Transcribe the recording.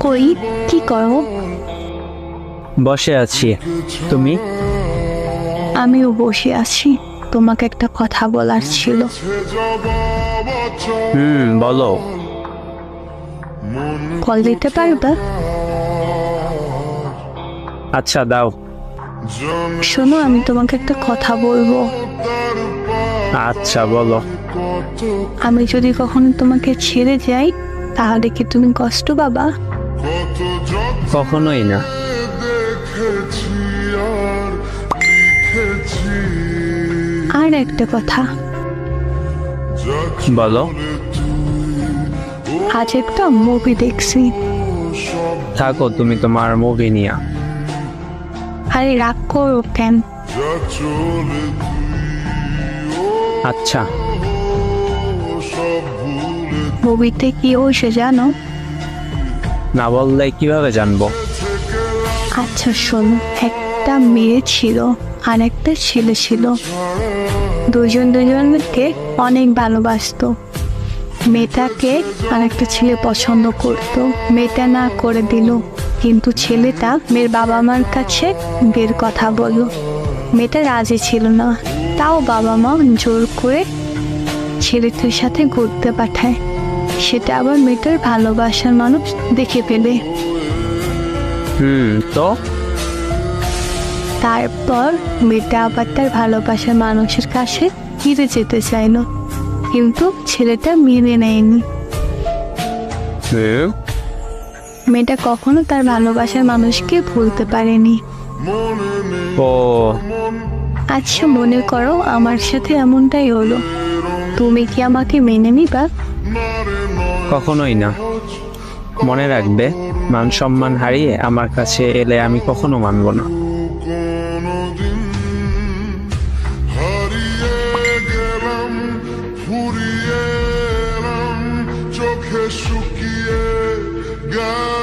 কই, কি করো? বসে আছি। তুমি? আমিও বসে আছি, তোমাকে একটা কথা বলার ছিল। বলো। কল দিতে পারবা? আচ্ছা, দাও। শোনো, আমি তোমাকে একটা কথা বলবো। আচ্ছা, বলো। আমি যদি কখনো তোমাকে ছেড়ে যাই, তাহলে কি তুমি কষ্ট পাবা? কখনোই না। আর একটা কথা, বলো। আজ একটা মুভি দেখছি। থাকো তুমি তোমার মুভি নিয়ে। আরে রাগ করো কেন? আচ্ছা। মুভিতে কি হয়েছে জানো? না বললে কিভাবে জানবো? আচ্ছা শোনো, একটা মেয়ে ছিল আর একটা ছেলে ছিল। দুজনকে অনেক ভালোবাসতো। মেয়েটাকে আর একটা ছেলে পছন্দ করত, মেয়েটা না করে দিল। কিন্তু ছেলেটা মেয়ের বাবা মার কাছে বিয়ের কথা বলল। মেয়েটা রাজি ছিল না, তাও বাবা মা জোর করে ছেলেটার সাথে ঘুরতে পাঠায়। সেটা আবার মেয়েটার ভালোবাসার মানুষ দেখে ফেলে। তো তারপর মেয়েটা আবার তার ভালোবাসার মানুষের কাছে ফিরে যেতে চাইলো, কিন্তু ছেলেটা মেনে নেয়নি। মেয়েটা কখনো তার ভালোবাসার মানুষকে ভুলতে পারেনি। ও আচ্ছা মনে করো আমার সাথে এমনটাই হলো, তুমি কি আমাকে মেনে নিবা? কখনোই না। মনে রাখবে, মান সম্মান হারিয়ে আমার কাছে এলে আমি কখনো মানব না। চোখে শুকিয়ে গেল।